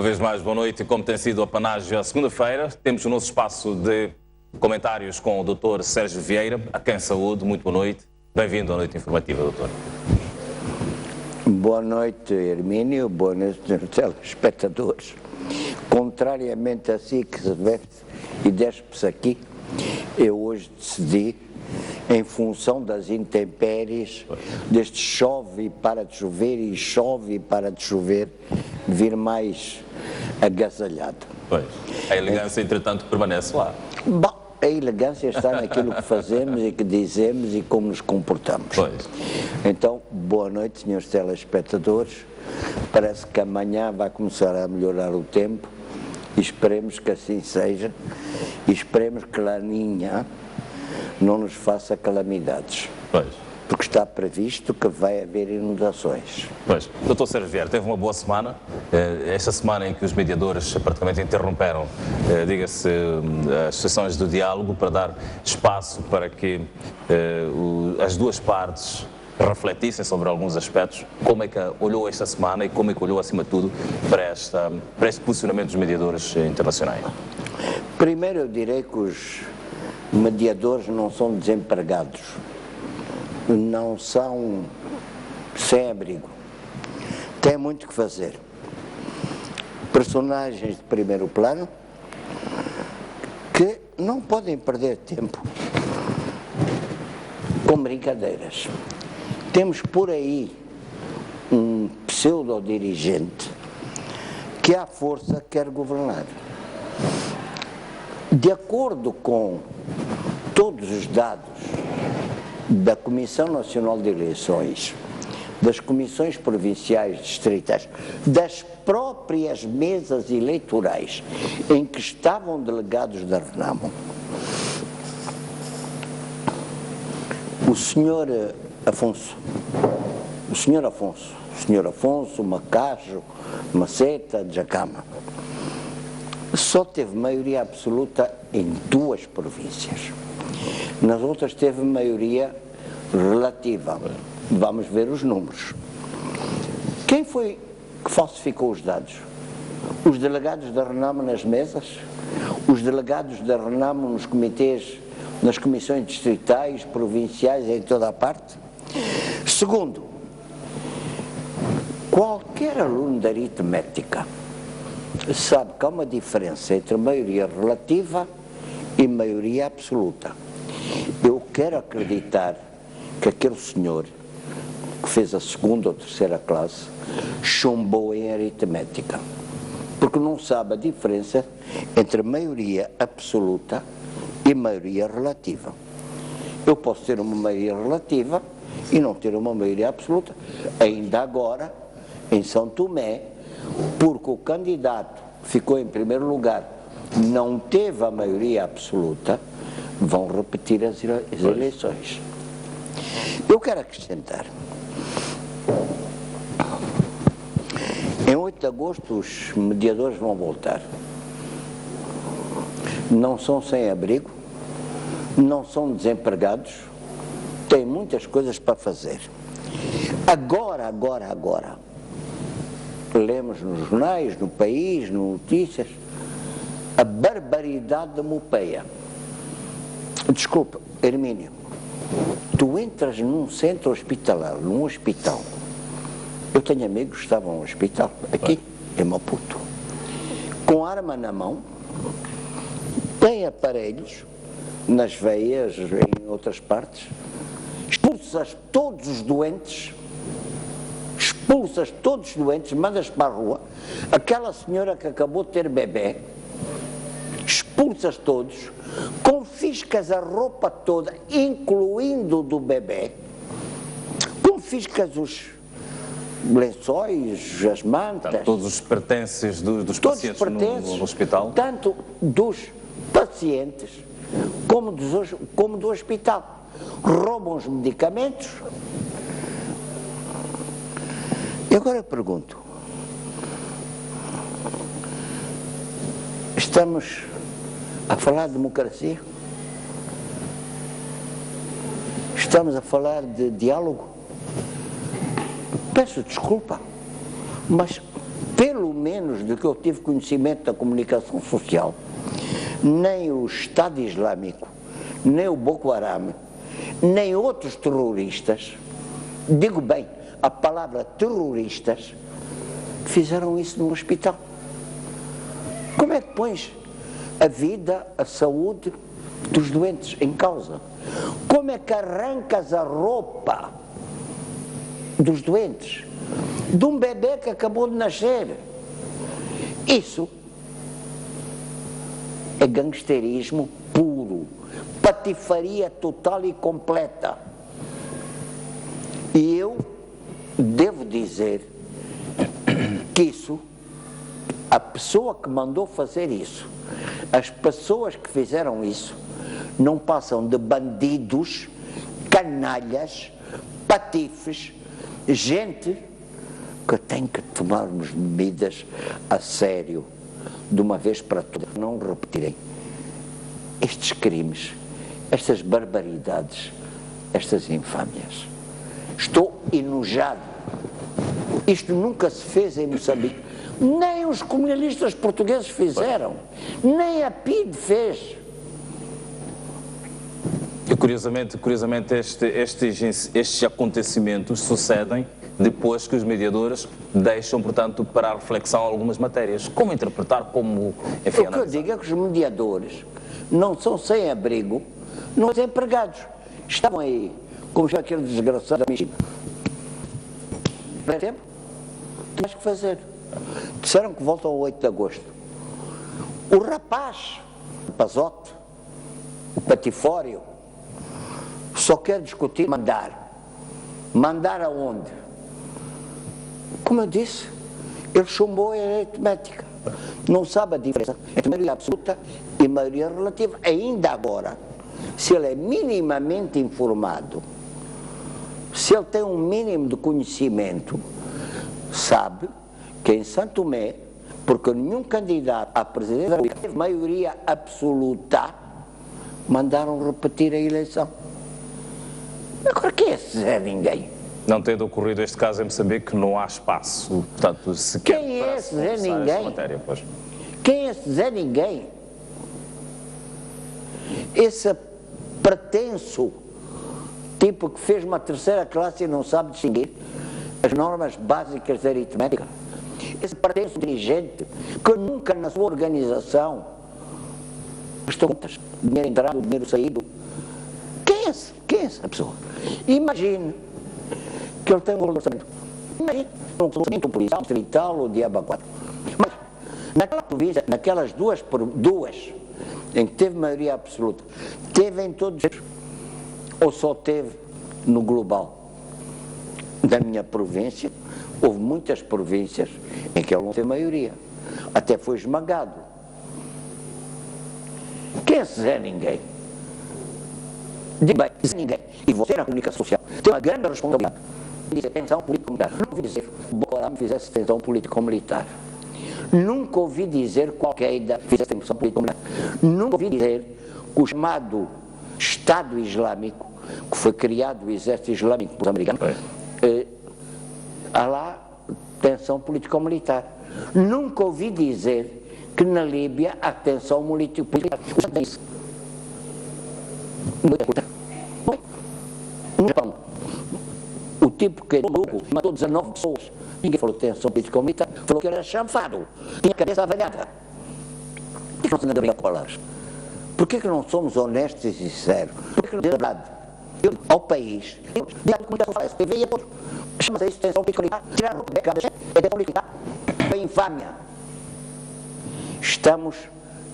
vez mais, boa noite. Como tem sido a panágio à segunda-feira, temos o nosso espaço de comentários com o Dr. Sérgio Vieira, a quem saúde. Muito boa noite. Bem-vindo à Noite Informativa, doutor. Boa noite, Hermínio. Boa noite, telespectadores. Contrariamente a si que se veste e despe-se aqui, eu hoje decidi, em função das intempéries, deste chove e para de chover e chove e para de chover, vir mais agasalhado. Pois. A elegância, entretanto, permanece lá. Bom, a elegância está naquilo que fazemos e que dizemos e como nos comportamos. Pois. Então, boa noite, senhores telespectadores. Parece que amanhã vai começar a melhorar o tempo e esperemos que assim seja e esperemos que Laninha não nos faça calamidades. Pois. Porque está previsto que vai haver inundações. Pois. Doutor Sérgio Vieira, teve uma boa semana. Esta semana em que os mediadores praticamente interromperam, diga-se, as sessões do diálogo para dar espaço para que as duas partes refletissem sobre alguns aspectos. Como é que olhou esta semana e como é que olhou, acima de tudo, para este posicionamento dos mediadores internacionais? Primeiro, eu direi que os mediadores não são desempregados, não são sem abrigo, têm muito que fazer. Personagens de primeiro plano que não podem perder tempo com brincadeiras. Temos por aí um pseudo-dirigente que à força quer governar. De acordo com todos os dados da Comissão Nacional de Eleições, das comissões provinciais distritais, das próprias mesas eleitorais em que estavam delegados da Renamo, o senhor Afonso, Macajo, Maceta, Jacama, só teve maioria absoluta em 2 províncias. Nas outras teve maioria relativa. Vamos ver os números. Quem foi que falsificou os dados? Os delegados da Renamo nas mesas? Os delegados da Renamo nos comitês, nas comissões distritais, provinciais, em toda a parte? Segundo, qualquer aluno de aritmética sabe que há uma diferença entre maioria relativa e maioria absoluta. Eu quero acreditar que aquele senhor que fez a 2ª ou 3ª classe chumbou em aritmética, porque não sabe a diferença entre maioria absoluta e maioria relativa. Eu posso ter uma maioria relativa e não ter uma maioria absoluta, ainda agora em São Tomé, porque o candidato que ficou em primeiro lugar não teve a maioria absoluta, vão repetir as eleições. Eu quero acrescentar, em 8 de agosto os mediadores vão voltar. Não são sem abrigo, não são desempregados, têm muitas coisas para fazer. Agora, lemos nos jornais, no país, no Notícias, a barbaridade da Mopeia. Desculpa, Hermínio, tu entras num centro hospitalar, num hospital. Eu tenho amigos que estavam no hospital, aqui, em Maputo, com arma na mão, têm aparelhos nas veias, em outras partes, expulsas todos os doentes, mandas para a rua, aquela senhora que acabou de ter bebê, expulsas todos, confiscas a roupa toda, incluindo do bebê, confiscas os lençóis, as mantas, Portanto, todos os pertences dos pacientes no hospital? Tanto dos pacientes como do hospital. Roubam os medicamentos. E agora eu pergunto, estamos a falar de democracia? Estamos a falar de diálogo? Peço desculpa, mas pelo menos do que eu tive conhecimento da comunicação social, nem o Estado Islâmico, nem o Boko Haram, nem outros terroristas, digo bem, a palavra terroristas, fizeram isso no hospital. Como é que pões a vida, a saúde dos doentes em causa? Como é que arrancas a roupa dos doentes, de um bebê que acabou de nascer? Isso é gangsterismo puro, patifaria total e completa. E eu devo dizer que isso, a pessoa que mandou fazer isso, as pessoas que fizeram isso, não passam de bandidos, canalhas, patifes, gente que tem que tomarmos medidas a sério, de uma vez para todas, não repetirem estes crimes, estas barbaridades, estas infâmias. Estou enojado. Isto nunca se fez em Moçambique. Nem os comunistas portugueses fizeram, nem a PIDE fez. E curiosamente estes acontecimentos sucedem depois que os mediadores deixam, portanto, para a reflexão algumas matérias. Como interpretar, como... Enfim, o que eu digo é que os mediadores não são sem abrigo, não são empregados. Estavam aí, como já aquele desgraçado da China. Não é tempo? Tens que fazer. Disseram que voltam ao 8 de agosto. O rapaz, o pazote, o patifório, só quer discutir mandar. Mandar aonde? Como eu disse, ele chumbou a aritmética. Não sabe a diferença entre maioria absoluta e maioria relativa. Ainda agora, se ele é minimamente informado, se ele tem um mínimo de conhecimento, sabe que em Santo Tomé, porque nenhum candidato à presidência da República teve maioria absoluta, mandaram repetir a eleição. Agora, quem é esse Zé Ninguém? Não tendo ocorrido este caso em Moçambique, não há espaço, portanto, sequer quem é esse Zé esta Ninguém? matéria, pois. Quem é esse Zé Ninguém? Esse pretenso tipo que fez uma terceira classe e não sabe distinguir as normas básicas da aritmética. Esse pretenso dirigente que nunca na sua organização prestou contas, dinheiro entrado, dinheiro saído. Quem é esse? Quem é essa pessoa? Imagine que ele tem um orçamento. Imagine um orçamento policial, distrital ou diabo 4. Mas naquela província, naquelas duas em que teve maioria absoluta, teve em todos ou só teve no global? Da minha província, houve muitas províncias em que ele não teve maioria, até foi esmagado. Quem é esse Zé Ninguém? Digo bem, Zé Ninguém. E você na comunicação social tem uma grande responsabilidade. Dizer tensão político-militar. Não ouvi dizer que o Boko Haram fizesse tensão político-militar. Nunca ouvi dizer que Al-Qaeda fizesse tensão político-militar. Nunca ouvi dizer que o chamado Estado Islâmico, que foi criado o Exército Islâmico pelos americanos, há lá tensão político-militar. Nunca ouvi dizer que na Líbia há tensão político-militar. No Japão, o tipo que matou 19 pessoas, ninguém falou de tensão político-militar, falou que era chanfado, tinha a cabeça avalhada. Por que não se anda bem a palavras? Por que não somos honestos e sinceros? Por que não dizemos a verdade? Ao país, TV e a todos, chama-se isso tensão político-militar, tirar a roupa da cabeça, é tensão político-militar, é infâmia. Estamos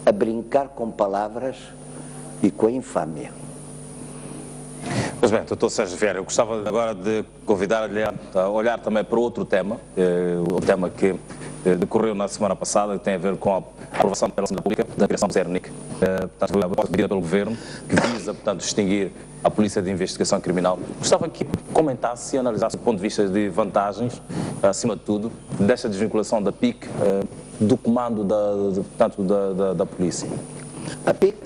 a brincar com palavras e com a infâmia. Mas bem, Dr. Sérgio Vieira, eu gostava agora de convidar-lhe a olhar também para outro tema, o tema que decorreu na semana passada, que tem a ver com a aprovação pela Assembleia Pública da criação do CERNIC, pedida pelo Governo, que visa, portanto, distinguir a Polícia de Investigação Criminal. Gostava que comentasse e analisasse do ponto de vista de vantagens, acima de tudo, desta desvinculação da PIC do comando da Polícia. A PIC,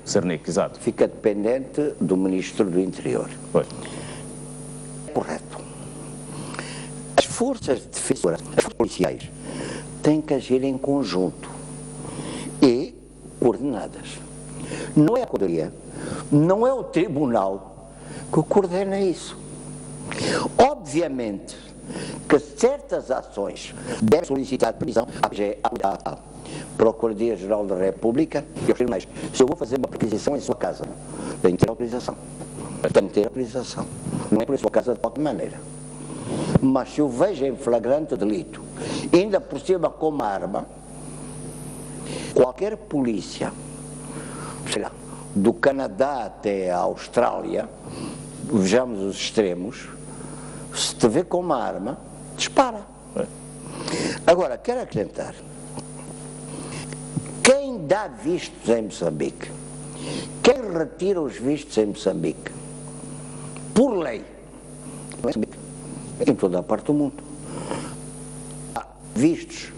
o CERNIC, exato. Fica dependente do Ministro do Interior. Foi. É correto. As forças de defesa, as forças policiais, têm que agir em conjunto e coordenadas. Não é a Procuradoria, não é o Tribunal que coordena isso. Obviamente que certas ações devem solicitar prisão à Procuradoria-Geral da República e aos tribunais. Se eu vou fazer uma perquisição em sua casa, tenho que ter autorização. Tenho que ter autorização. Não é por sua casa de qualquer maneira. Mas se eu vejo em flagrante delito, ainda por cima com uma arma, qualquer polícia, sei lá, do Canadá até a Austrália, vejamos os extremos, se te vê com uma arma, dispara. Agora, quero acrescentar, quem dá vistos em Moçambique, quem retira os vistos em Moçambique, por lei, em toda a parte do mundo, há vistos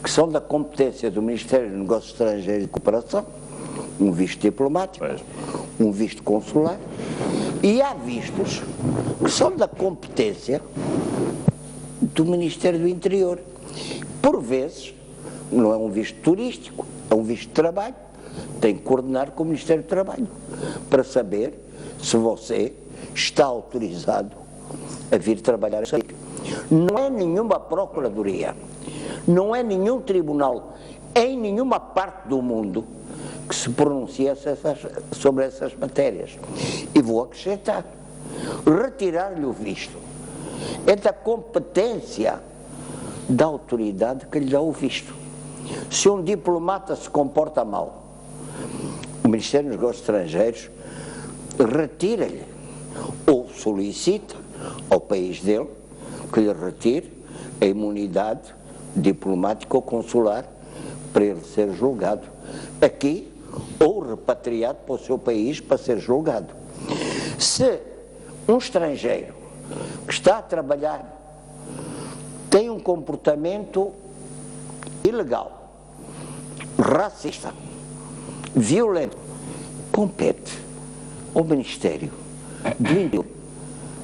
que são da competência do Ministério dos Negócios Estrangeiros e Cooperação, um visto diplomático, um visto consular, e há vistos que são da competência do Ministério do Interior. Por vezes, não é um visto turístico, é um visto de trabalho, tem que coordenar com o Ministério do Trabalho, para saber se você está autorizado a vir trabalhar aqui. Não é nenhuma procuradoria, não é nenhum tribunal, em nenhuma parte do mundo que se pronuncia sobre essas matérias. E vou acrescentar, retirar-lhe o visto é da competência da autoridade que lhe dá o visto. Se um diplomata se comporta mal, o Ministério dos Negócios Estrangeiros retira-lhe ou solicita ao país dele que lhe retire a imunidade diplomática ou consular para ele ser julgado aqui ou repatriado para o seu país para ser julgado. Se um estrangeiro que está a trabalhar tem um comportamento ilegal, racista, violento, compete ao Ministério do Interior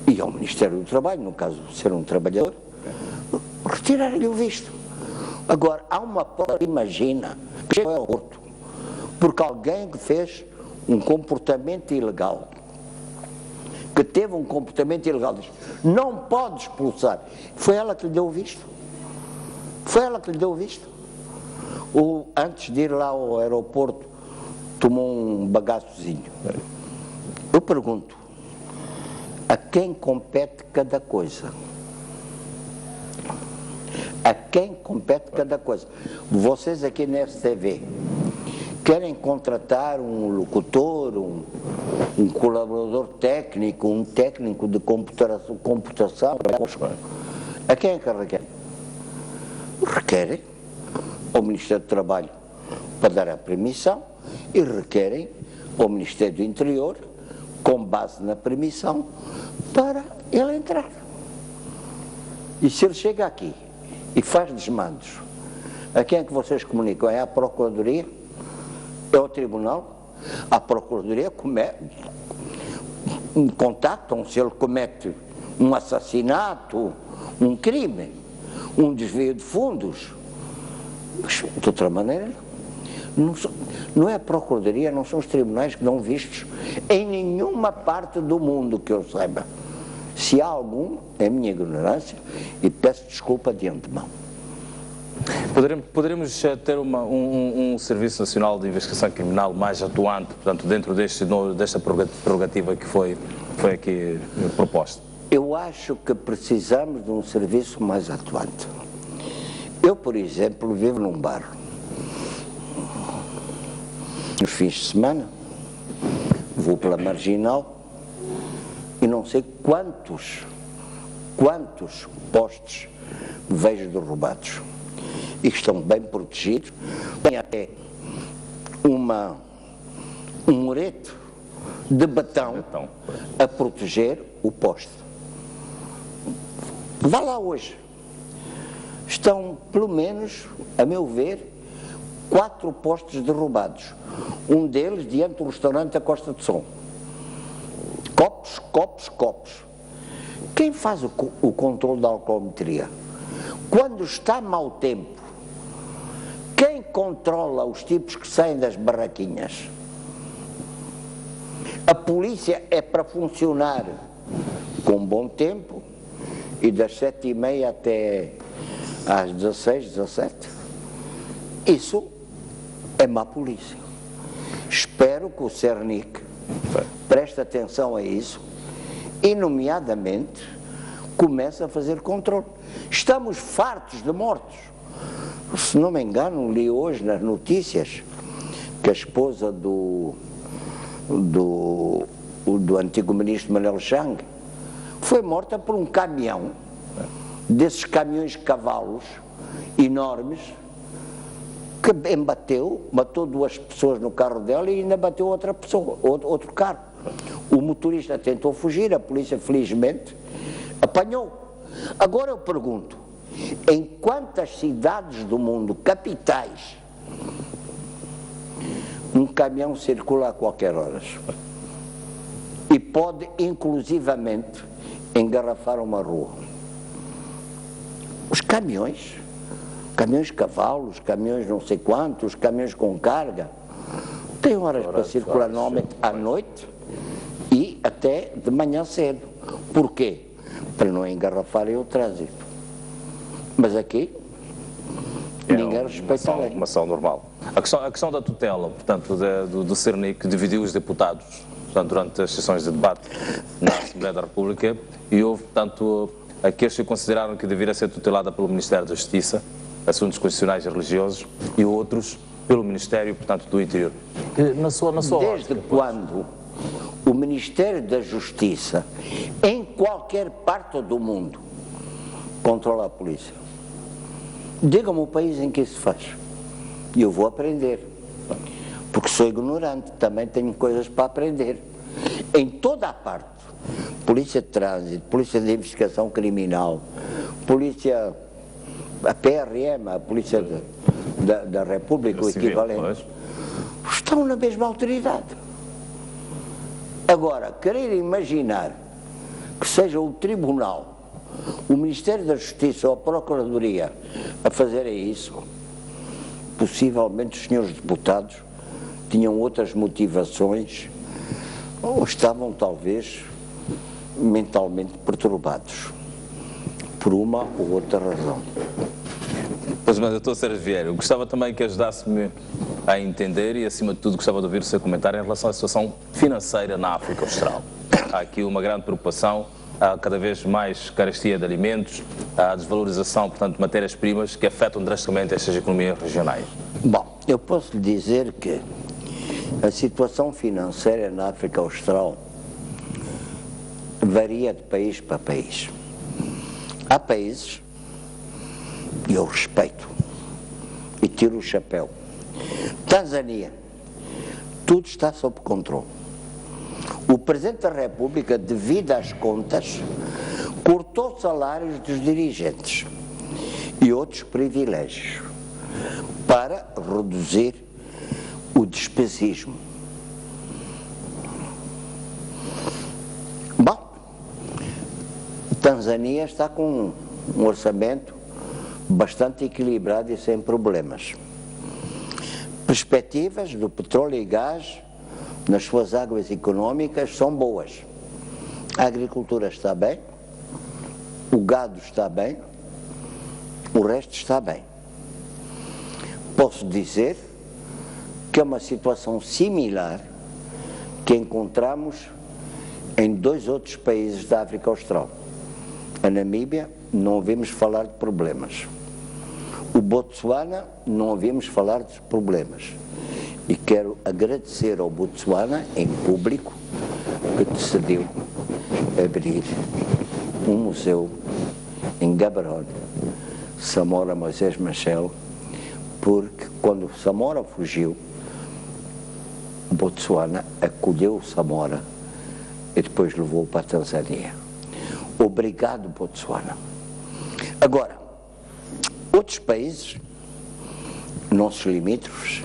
e ao Ministério do Trabalho, no caso de ser um trabalhador, retirar-lhe o visto. Agora, há uma prova, imagina, que chega ao Porto, porque alguém que fez um comportamento ilegal, que teve um comportamento ilegal, diz, não pode expulsar. Foi ela que lhe deu o visto. Foi ela que lhe deu o visto. Ou antes de ir lá ao aeroporto, tomou um bagaçozinho. Eu pergunto, a quem compete cada coisa? A quem compete cada coisa? Vocês aqui na STV querem contratar um locutor, um colaborador técnico, um técnico de computação? A quem é que requerem? Requerem ao Ministério do Trabalho para dar a permissão e requerem ao Ministério do Interior, com base na permissão, para ele entrar. E se ele chega aqui e faz desmandos, a quem é que vocês comunicam? É à Procuradoria? É ao Tribunal? A Procuradoria contactam se ele comete um assassinato, um crime, um desvio de fundos. Mas, de outra maneira, não é a Procuradoria, não são os tribunais que dão vistos em nenhuma parte do mundo que eu saiba. Se há algum, é a minha ignorância e peço desculpa de antemão. Poderemos ter um Serviço Nacional de Investigação Criminal mais atuante, portanto, dentro desta prerrogativa que foi aqui proposta? Eu acho que precisamos de um serviço mais atuante. Eu, por exemplo, vivo num bairro. Nos fins de semana, vou pela Marginal e não sei quantos postes vejo derrubados. E estão bem protegidos. Tem até um murete de betão a proteger o poste. Vá lá hoje. Estão, pelo menos, a meu ver, 4 postes derrubados. Um deles diante do restaurante da Costa de Som. Copos. Quem faz o controle da alcoometria? Quando está mau tempo controla os tipos que saem das barraquinhas? A polícia é para funcionar com bom tempo e das 7h30 até às 16, 17. Isso é má polícia. Espero que o Cernic preste atenção a isso e, nomeadamente, comece a fazer controle. Estamos fartos de mortos. Se não me engano, li hoje nas notícias que a esposa do antigo ministro Manuel Chang foi morta por um caminhão, desses caminhões cavalos enormes, que embateu, matou 2 pessoas no carro dela e ainda bateu outra pessoa, outro carro. O motorista tentou fugir, a polícia felizmente apanhou. Agora eu pergunto, em quantas cidades do mundo, capitais, um caminhão circula a qualquer hora e pode inclusivamente engarrafar uma rua? Os caminhões cavalos, caminhões não sei quantos, caminhões com carga, têm horas para circular normalmente à noite e até de manhã cedo. Porquê? Para não engarrafarem o trânsito. Mas aqui ninguém respeita a lei. Uma ação normal. A questão da tutela, portanto, do Cernic, que dividiu os deputados, portanto, durante as sessões de debate na Assembleia da República, e houve, portanto, aqueles que consideraram que deveria ser tutelada pelo Ministério da Justiça, Assuntos Constitucionais e Religiosos, e outros pelo Ministério, portanto, do Interior. Na sua Desde quando o Ministério da Justiça, em qualquer parte do mundo, controla a polícia? Diga-me o país em que isso se faz. E eu vou aprender. Porque sou ignorante, também tenho coisas para aprender. Em toda a parte, Polícia de Trânsito, Polícia de Investigação Criminal, Polícia, a PRM, a Polícia da República, o equivalente, estão na mesma autoridade. Agora, querer imaginar que seja o Tribunal, o Ministério da Justiça ou a Procuradoria a fazerem isso, possivelmente os senhores deputados tinham outras motivações ou estavam talvez mentalmente perturbados por uma ou outra razão. Pois, mas doutor Sérgio Vieira, eu gostava também que ajudasse-me a entender e, acima de tudo, gostava de ouvir o seu comentário em relação à situação financeira na África Austral. Há aqui uma grande preocupação, há cada vez mais carestia de alimentos, há desvalorização, portanto, de matérias-primas que afetam drasticamente estas economias regionais. Bom, eu posso lhe dizer que a situação financeira na África Austral varia de país para país. Há países, e eu respeito, e tiro o chapéu. Tanzânia, tudo está sob controle. O Presidente da República, devido às contas, cortou salários dos dirigentes e outros privilégios para reduzir o despesismo. Bom, Tanzânia está com um orçamento bastante equilibrado e sem problemas. Perspectivas do petróleo e gás nas suas águas económicas são boas. A agricultura está bem, o gado está bem, o resto está bem. Posso dizer que é uma situação similar que encontramos em 2 outros países da África Austral. A Namíbia, não ouvimos falar de problemas. O Botsuana, não ouvimos falar de problemas. E quero agradecer ao Botsuana, em público, que decidiu abrir um museu em Gaborone, Samora Moisés Machel, porque quando Samora fugiu, Botsuana acolheu Samora e depois levou para a Tanzânia. Obrigado, Botsuana. Agora, outros países, nossos limítrofes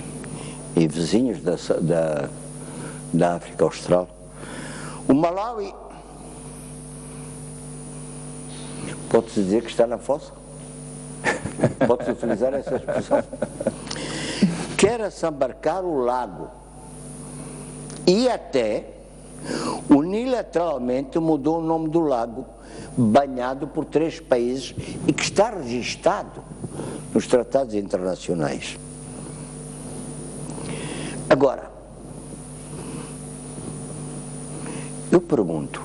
e vizinhos da África Austral, o Malawi, pode-se dizer que está na fossa? Pode-se utilizar essa expressão? quer assambarcar o lago e até unilateralmente mudou o nome do lago, banhado por 3 países e que está registado nos tratados internacionais. Agora, eu pergunto,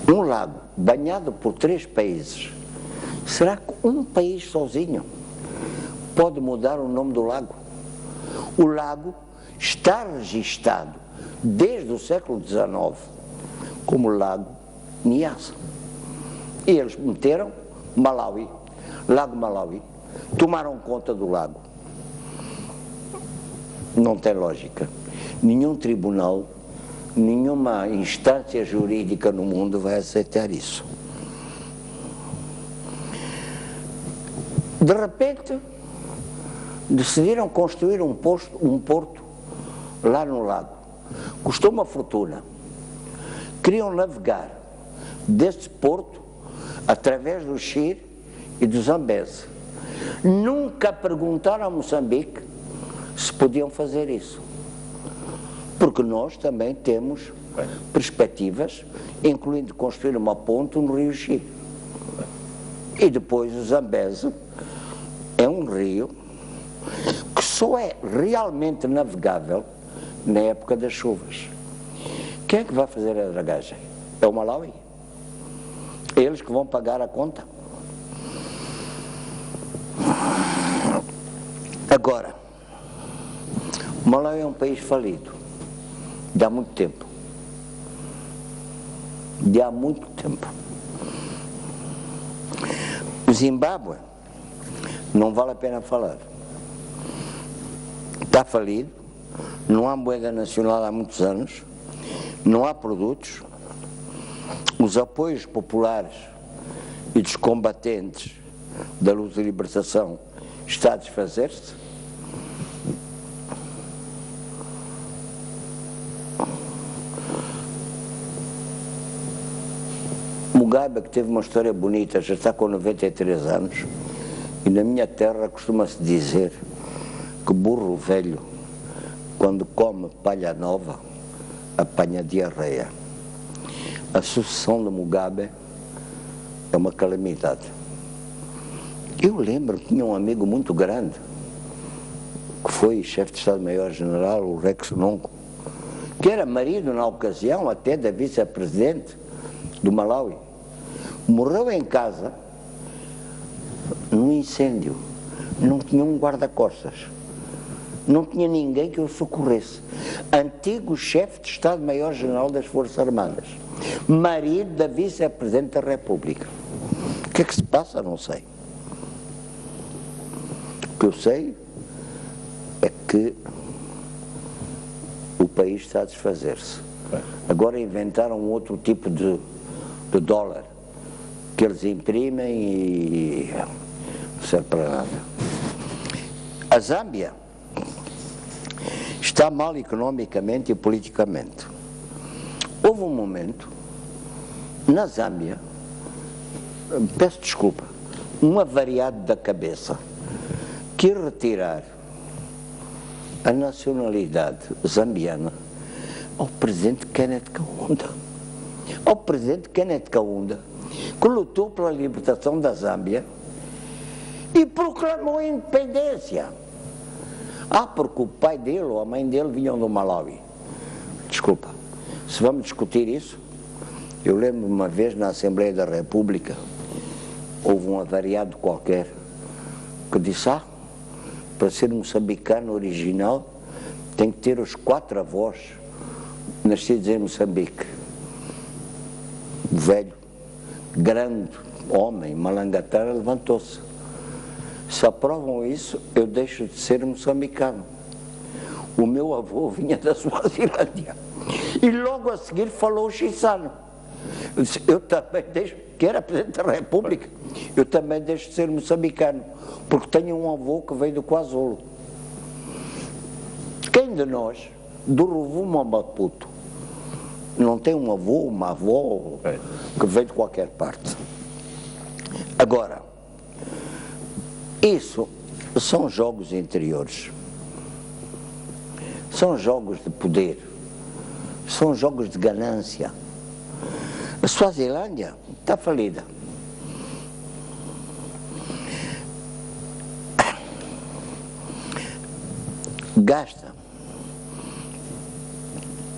um lago banhado por 3 países, será que um país sozinho pode mudar o nome do lago? O lago está registado desde o século XIX como Lago Nyassa. E eles meteram Malawi, Lago Malawi, tomaram conta do lago. Não tem lógica. Nenhum tribunal, nenhuma instância jurídica no mundo vai aceitar isso. De repente, decidiram construir um porto lá no lago. Custou uma fortuna. Queriam navegar desse porto através do Chire e do Zambeze. Nunca perguntaram a Moçambique se podiam fazer isso. Porque nós também temos perspectivas, incluindo construir uma ponte no rio Chire. E depois o Zambeze é um rio que só é realmente navegável na época das chuvas. Quem é que vai fazer a dragagem? É o Malawi. É eles que vão pagar a conta. Agora, o Malawi é um país falido de há muito tempo. De há muito tempo. O Zimbábue, não vale a pena falar. Está falido, não há moeda nacional há muitos anos, não há produtos, os apoios populares e dos combatentes da luta de libertação está a desfazer-se. Mugabe, que teve uma história bonita, já está com 93 anos, e na minha terra costuma-se dizer que burro velho, quando come palha nova, apanha diarreia. A sucessão de Mugabe é uma calamidade. Eu lembro que tinha um amigo muito grande, que foi chefe de Estado-Maior-General, o Rex Nongo, que era marido, na ocasião, até da vice-presidente do Malawi. Morreu em casa, num incêndio. Não tinha um guarda-costas. Não tinha ninguém que o socorresse. Antigo chefe de Estado-Maior-General das Forças Armadas. Marido da vice-presidente da República. O que é que se passa? Não sei. O que eu sei é que o país está a desfazer-se. Agora inventaram um outro tipo de dólar que eles imprimem e não serve para nada. A Zâmbia está mal economicamente e politicamente. Houve um momento na Zâmbia, peço desculpa, um avariado da cabeça quis retirar a nacionalidade zambiana ao presidente Kenneth Kaunda. Ao presidente Kenneth Kaunda, que lutou pela libertação da Zâmbia e proclamou a independência. Porque o pai dele ou a mãe dele vinham do Malawi. Desculpa, se vamos discutir isso, eu lembro uma vez na Assembleia da República, houve um avariado qualquer que disse, para ser moçambicano original, tem que ter os 4 avós nascidos em Moçambique. O velho, grande homem, malangatara, levantou-se. Se aprovam isso, eu deixo de ser moçambicano. O meu avô vinha da Suazilândia. E logo a seguir falou o Chissano. Eu disse, eu também deixo, que era Presidente da República, eu também deixo de ser moçambicano, porque tenho um avô que veio do KwaZulu. Quem de nós, do Rovuma a Maputo, não tem um avô, uma avó que veio de qualquer parte? Agora, isso são jogos interiores, são jogos de poder, são jogos de ganância. A Suazilândia está falida. Gasta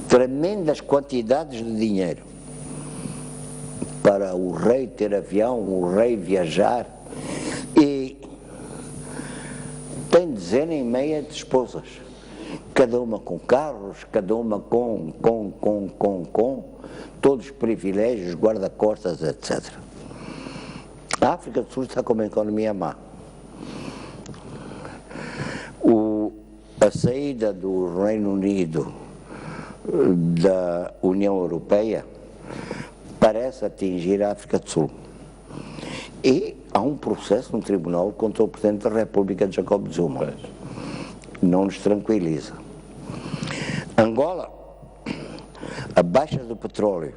tremendas quantidades de dinheiro para o rei ter avião, o rei viajar, e tem dezena e meia de esposas, cada uma com carros, cada uma com todos os privilégios, guarda-costas, etc. A África do Sul está com uma economia má. A saída do Reino Unido da União Europeia parece atingir a África do Sul. E há um processo no tribunal contra o Presidente da República, Jacob Zuma. Não nos tranquiliza. Angola, a baixa do petróleo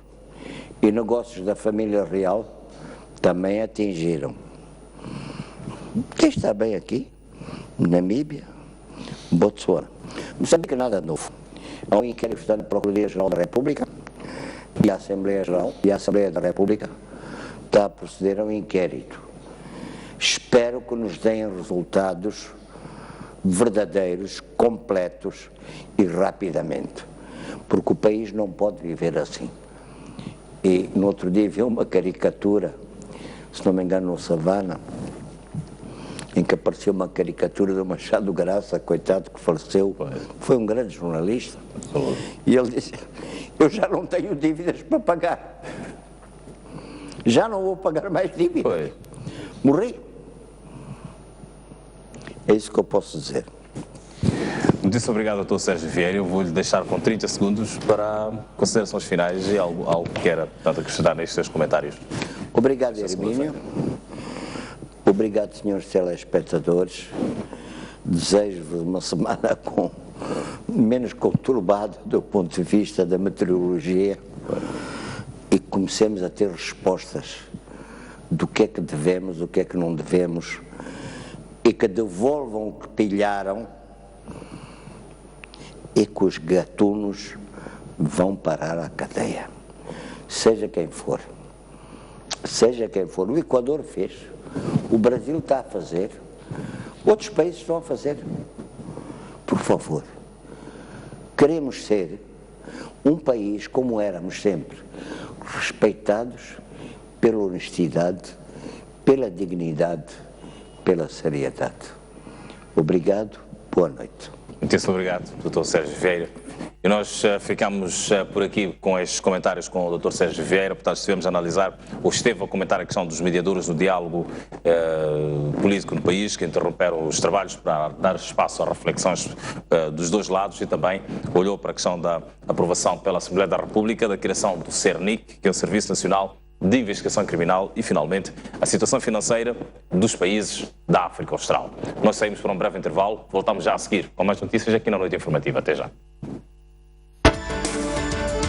e negócios da família real também atingiram. Quem está bem aqui? Namíbia, Botsuana. Moçambique nada novo. Há um inquérito que está na Procuradoria-Geral da República e a Assembleia-Geral e a Assembleia da República está a proceder a um inquérito. Espero que nos deem resultados verdadeiros, completos e rapidamente, porque o país não pode viver assim. E no outro dia vi uma caricatura, se não me engano no Savana, em que apareceu uma caricatura do Machado Graça, coitado que faleceu, foi um grande jornalista, e ele disse: eu já não tenho dívidas para pagar, já não vou pagar mais dívidas, morri. É isso que eu posso dizer. Muito obrigado, Dr. Sérgio Vieira. Eu vou-lhe deixar com 30 segundos para considerações finais e algo que queira acrescentar nestes seus comentários. Obrigado, Hermínio. Obrigado, senhores telespectadores. Desejo-vos uma semana menos conturbada do ponto de vista da meteorologia e que comecemos a ter respostas do que é que devemos, o que é que não devemos, e que devolvam o que pilharam e que os gatunos vão parar à cadeia. Seja quem for. Seja quem for. O Equador fez. O Brasil está a fazer. Outros países estão a fazer. Por favor. Queremos ser um país como éramos sempre. Respeitados pela honestidade, pela dignidade, pela seriedade. Obrigado, boa noite. Muito obrigado, Dr. Sérgio Vieira. E nós ficamos por aqui com estes comentários com o Dr. Sérgio Vieira. Portanto, estivemos a analisar, ou esteve a comentar a questão dos mediadores no diálogo político no país, que interromperam os trabalhos para dar espaço a reflexões dos dois lados, e também olhou para a questão da aprovação pela Assembleia da República da criação do CERNIC, que é o Serviço Nacional de Investigação Criminal, e, finalmente, a situação financeira dos países da África Austral. Nós saímos para um breve intervalo, voltamos já a seguir com mais notícias aqui na Noite Informativa. Até já.